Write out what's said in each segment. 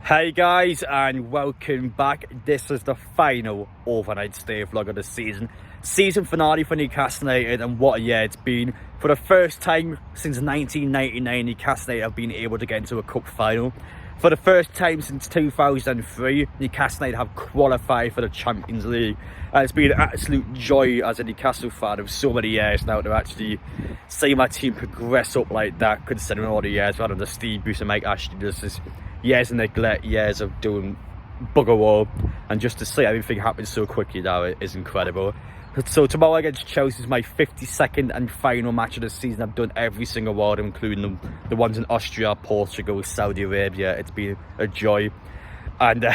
Hey guys, and welcome back. This is the final overnight stay vlog of the season finale for Newcastle United, and what a year it's been. For the first time since 1999, Newcastle United have been able to get into a cup final. For the first time since 2003, Newcastle United have qualified for the Champions League, and it's been an absolute joy as a Newcastle fan of so many years now to actually see my team progress up like that, considering all the years we've had under Steve Bruce and Mike Ashley. There's this years of neglect, years of doing bugger all, and just to see everything happen so quickly now is incredible. So tomorrow against Chelsea is my 52nd and final match of the season. I've done every single one, including the ones in Austria, Portugal, Saudi Arabia. It's been a joy, and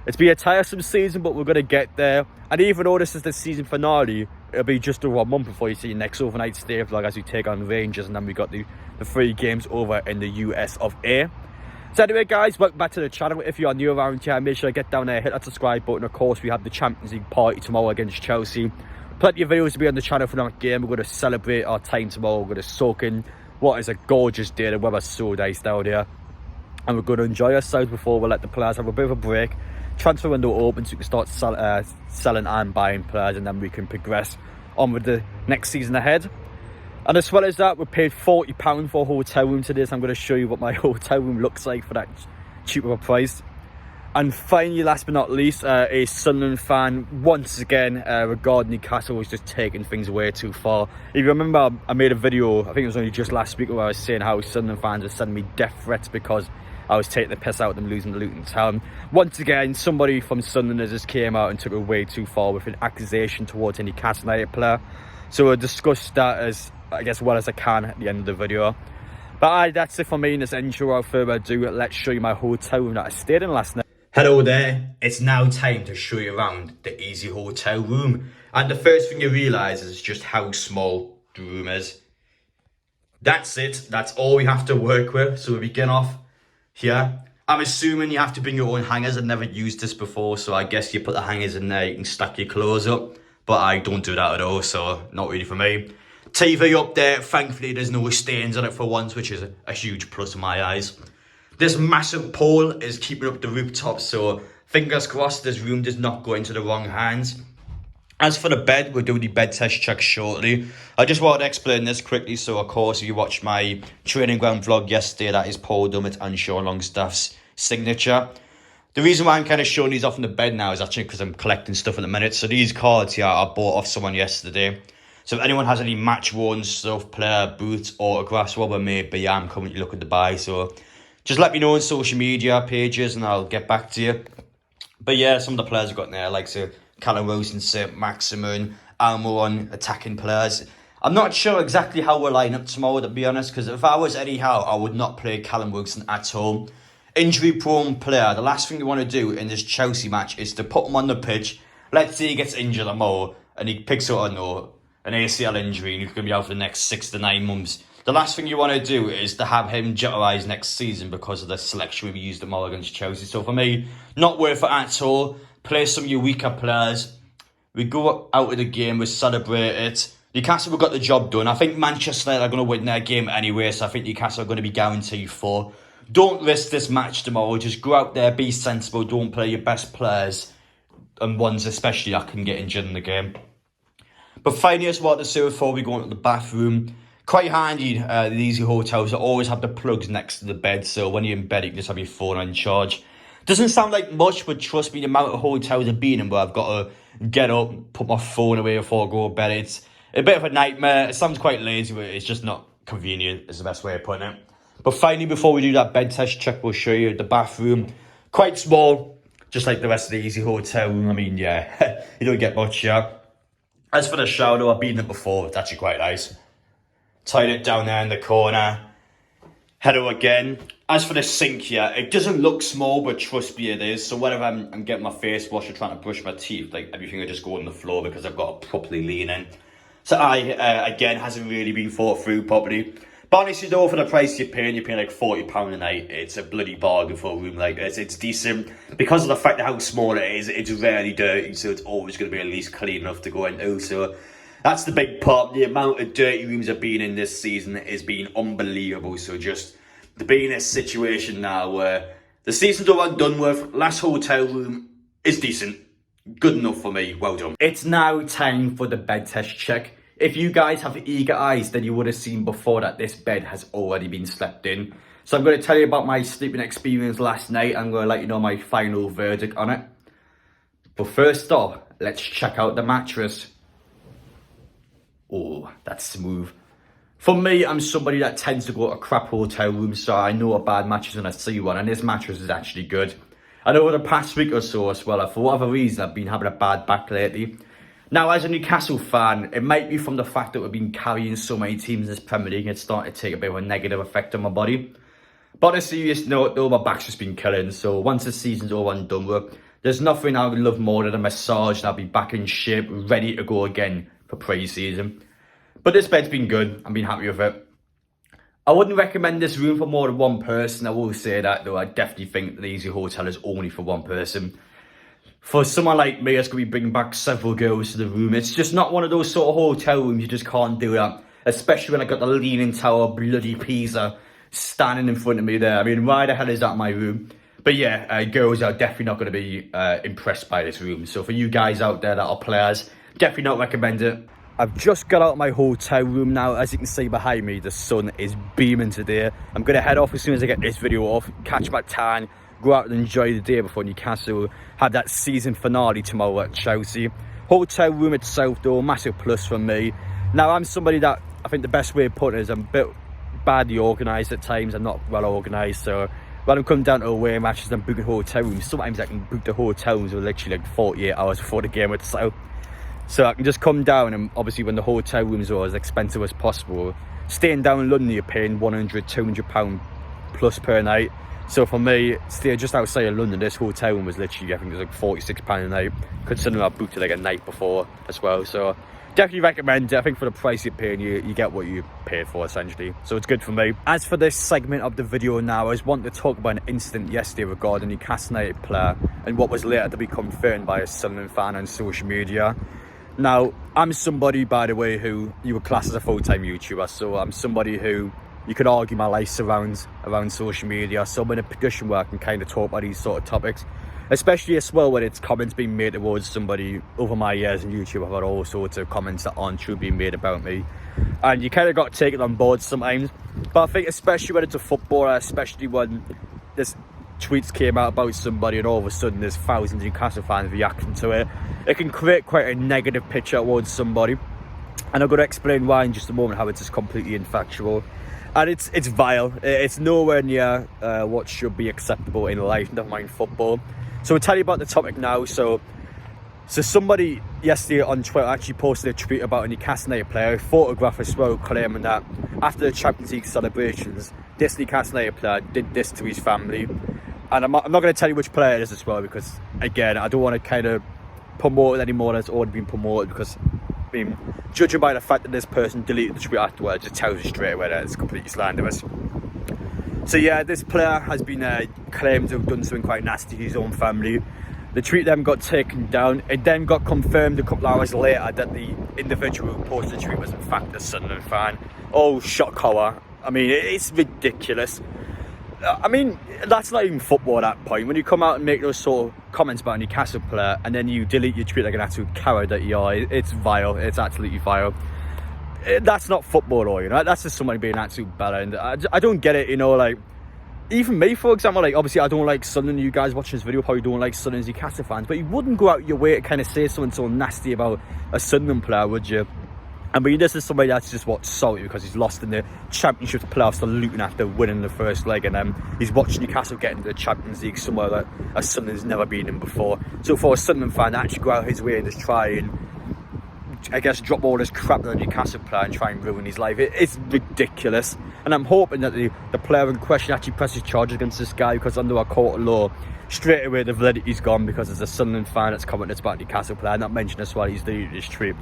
it's been a tiresome season, but we're going to get there. And even though this is the season finale, it'll be just over a month before you see your next overnight stay vlog as we take on Rangers, and then we got the 3 games over in the US of A. So anyway guys, welcome back to the channel. If you are new around here, make sure to get down there, hit that subscribe button. Of course, we have the Champions League party tomorrow against Chelsea. Plenty of videos to be on the channel for that game. We're going to celebrate our time tomorrow. We're going to soak in what is a gorgeous day. The weather's so nice down here. And we're going to enjoy ourselves before we let the players have a bit of a break. Transfer window open so we can start selling and buying players, and then we can progress on with the next season ahead. And as well as that, we paid £40 for a hotel room today, so I'm going to show you what my hotel room looks like for that cheaper price. And finally, last but not least, a Sunderland fan, once again, regarding Newcastle, was just taking things way too far. If you remember, I made a video, I think it was only just last week, where I was saying how Sunderland fans are sending me death threats because I was taking the piss out of them losing to Luton Town. Once again, somebody from Sunderland just came out and took it way too far with an accusation towards a Newcastle United player. So we'll discuss that as well as I can at the end of the video. But that's it for me in this intro. Without further ado, let's show you my hotel room that I stayed in last night. Hello there, it's now time to show you around the Easy Hotel room. And the first thing you realise is just how small the room is. That's it, that's all we have to work with. So we begin off here. I'm assuming you have to bring your own hangers. I've never used this before, so I guess you put the hangers in there, you can stack your clothes up. But I don't do that at all, so not really for me. TV up there, thankfully there's no stains on it for once, which is a huge plus in my eyes. This massive pole is keeping up the rooftop, so fingers crossed this room does not go into the wrong hands. As for the bed, we'll do the bed test check shortly. I just wanted to explain this quickly, so of course if you watched my training ground vlog yesterday, that is Paul Dummett and Sean Longstaff's signature. The reason why I'm kind of showing these off in the bed now is actually because I'm collecting stuff at the minute. So these cards here I bought off someone yesterday. So if anyone has any match-worn stuff, player, boots, autographs, whatever it may be, I'm currently looking to buy. So just let me know on social media pages and I'll get back to you. But yeah, some of the players I've got in there, like Callum Wilson, St. Maximin, Almiron, attacking players. I'm not sure exactly how we'll line up tomorrow, to be honest, because if I was anyhow, I would not play Callum Wilson at all. Injury-prone player, the last thing you want to do in this Chelsea match is to put him on the pitch. Let's say he gets injured tomorrow and he picks up an ACL injury and he's going to be out for the next 6 to 9 months. The last thing you want to do is to have him jeopardise next season because of the selection we used tomorrow against Chelsea. So for me, not worth it at all. Play some of your weaker players. We go out of the game, we celebrate it. Newcastle have got the job done. I think Manchester United are going to win their game anyway, so I think Newcastle are going to be guaranteed 4. Don't risk this match tomorrow. Just go out there, be sensible. Don't play your best players, and ones especially that can get injured in the game. But finally, as well to say before we go into the bathroom, quite handy, the Easy Hotels that always have the plugs next to the bed, so when you're in bed you can just have your phone on charge. Doesn't sound like much, but trust me, the amount of hotels I've been in where I've got to get up, put my phone away before I go to bed, it's a bit of a nightmare. It sounds quite lazy, but it's just not convenient, is the best way of putting it. But finally, before we do that bed test check, we'll show you the bathroom. Quite small, just like the rest of the Easy Hotel room. I mean, yeah, you don't get much here. As for the shower, though, I've been in it before. It's actually quite nice. Tied it down there in the corner. Header again. As for the sink here, it doesn't look small, but trust me, it is. So whenever I'm getting my face washed or trying to brush my teeth, like everything will just go on the floor because I've got to properly lean in. So again, hasn't really been thought through properly. But honestly though, for the price you're paying like £40 a night. It's a bloody bargain for a room like this. It's decent. Because of the fact of how small it is, it's rarely dirty, so it's always going to be at least clean enough to go into. So that's the big part. The amount of dirty rooms I've been in this season has been unbelievable. So just to be in a situation now where The season's over and done with. Last hotel room is decent. Good enough for me. Well done. It's now time for the bed test check. If you guys have eager eyes, then you would have seen before that this bed has already been slept in. So I'm going to tell you about my sleeping experience last night. I'm going to let you know my final verdict on it. But first off, let's check out the mattress. Oh, that's smooth. For me, I'm somebody that tends to go to crap hotel rooms, so I know a bad mattress when I see one, and this mattress is actually good. And over the past week or so as well, for whatever reason, I've been having a bad back lately. Now, as a Newcastle fan, it might be from the fact that we've been carrying so many teams in this Premier League, it's starting to take a bit of a negative effect on my body. But on a serious note, though, my back's just been killing, so once the season's over and done with, there's nothing I would love more than a massage, and I'll be back in shape, ready to go again for pre-season. But this bed's been good, I've been happy with it. I wouldn't recommend this room for more than one person, I will say that, though I definitely think the Easy Hotel is only for one person. For someone like me that's going to be bringing back several girls to the room, it's just not one of those sort of hotel rooms, you just can't do that. Especially when I got the Leaning Tower bloody Pisa standing in front of me there. I mean, why the hell is that my room? But yeah, girls are definitely not going to be impressed by this room. So for you guys out there that are players, definitely not recommend it. I've just got out of my hotel room now. As you can see behind me, the sun is beaming today. I'm going to head off as soon as I get this video off, catch my tan, go out and enjoy the day before Newcastle have that season finale tomorrow at Chelsea. Hotel room itself though, massive plus for me. Now I'm somebody that, I think the best way to put it is I'm a bit badly organised at times. I'm not well organised, so when I'm coming down to away matches and booking hotel rooms, sometimes I can book the hotel rooms with literally like 48 hours before the game itself. So I can just come down, and obviously when the hotel rooms are as expensive as possible, staying down in London you're paying £100, £200 plus per night. So for me, staying just outside of London, this hotel room was literally, I think it was like £46 a night, considering I booked it like a night before as well. So definitely recommend it. I think for the price you're paying, you get what you pay for essentially. So it's good for me. As for this segment of the video now, I just want to talk about an incident yesterday regarding the Newcastle United player and what was later to be confirmed by a Sunderland fan on social media. Now, I'm somebody, by the way, who you would class as a full-time YouTuber, so I'm somebody who you could argue my life surrounds around social media, so I'm in a position where I can kind of talk about these sort of topics, especially as well when it's comments being made towards somebody. Over my years in YouTube, I've had all sorts of comments that aren't true being made about me, and you kind of got to take it on board sometimes. But I think especially when it's a footballer, especially when this tweets came out about somebody and all of a sudden there's thousands of Newcastle fans reacting to it, it can create quite a negative picture towards somebody. And I'm going to explain why in just a moment, how it's just completely infactual. And it's vile. It's nowhere near what should be acceptable in life, never mind football. So I'll tell you about the topic now. So somebody yesterday on Twitter actually posted a tweet about a Newcastle United player, a photograph as well, claiming that after the Champions League celebrations, this Newcastle United player did this to his family. And I'm not going to tell you which player it is as well, because again, I don't want to kind of promote it anymore that's already been promoted, because I mean, judging by the fact that this person deleted the tweet afterwards, it tells you straight away that it's completely slanderous. So yeah, this player has been claimed to have done something quite nasty to his own family. The tweet then got taken down. It then got confirmed a couple of hours later that the individual who posted the tweet was in fact a Sunderland fan. Oh, shock horror. I mean, it's ridiculous. I mean, that's not even football at that point. When you come out and make those sort of comments about a Newcastle player and then you delete your tweet like an absolute coward that you are, it's vile. It's absolutely vile. That's not football, or, you know, that's just somebody being an absolute bella. And I don't get it, you know, like, even me, for example, like, obviously I don't like Sunderland. You guys watching this video probably don't like Sunderland Newcastle fans, but you wouldn't go out your way to kind of say something so nasty about a Sunderland player, would you? I mean, this is somebody that's just watched salty because he's lost in the Championship playoffs to Luton after winning the first leg, and he's watched Newcastle get into the Champions League somewhere that a Sunderland's never been in before. So for a Sunderland fan to actually go out his way and just try and, I guess, drop all this crap on the Newcastle player and try and ruin his life, it's ridiculous. And I'm hoping that the player in question actually presses charges against this guy, because under our court of law, straight away the validity's gone, because there's a Sunderland fan that's commented about the Newcastle player, not mentioned as well, he's deleted his tweet.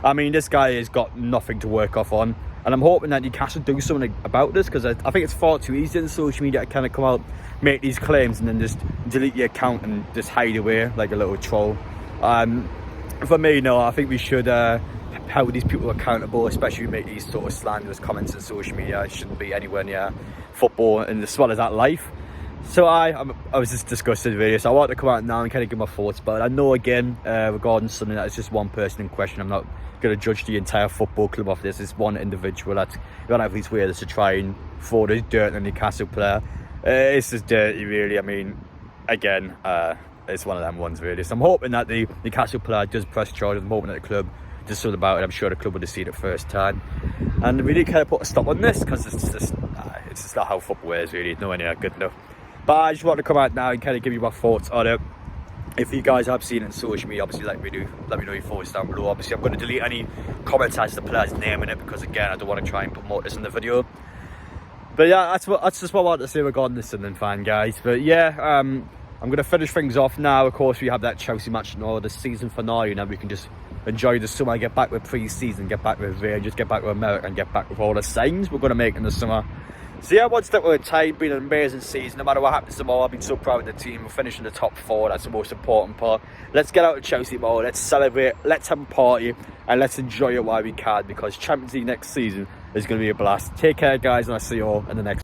I mean, this guy has got nothing to work off on, and I'm hoping that Newcastle do something about this, because I think it's far too easy in social media to kind of come out, make these claims, and then just delete your account and just hide away like a little troll. For me, no, I think we should hold these people accountable, especially who make these sort of slanderous comments on social media. It shouldn't be anywhere near football, and as well as that, life. So I was just disgusted really, so I want to come out now and kind of give my thoughts, but I know again regarding something that is just one person in question. I'm not going to judge the entire football club off this. It's one individual that's gone out of his way to try and throw this dirt on the Newcastle player. It's just dirty really. I mean, again, it's one of them ones really. So I'm hoping that the Newcastle player does press charges. I'm hoping that the club does something about it. I'm sure the club would have seen it first time, and we need to kind of put a stop on this, because it's just not how football is really. It's nowhere near good enough. But I just want to come out now and kind of give you my thoughts on it. If you guys have seen it on social media, obviously let me know your thoughts down below. Obviously I'm going to delete any comments as the player's name in it, because again I don't want to try and promote this in the video. But yeah, that's just what I wanted to say regarding this Sunderland fan, guys. But yeah, I'm going to finish things off now. Of course, we have that Chelsea match now, the season finale, and then we can just enjoy the summer, get back with pre-season, get back with Rangers, get back with America, and get back with all the signings we're going to make in the summer. So yeah, one step at a time. Been an amazing season. No matter what happens tomorrow, I've been so proud of the team. We're finishing the top 4. That's the most important part. Let's get out of Chelsea mode. Let's celebrate. Let's have a party, and let's enjoy it while we can, because Champions League next season is going to be a blast. Take care, guys, and I'll see you all in the next.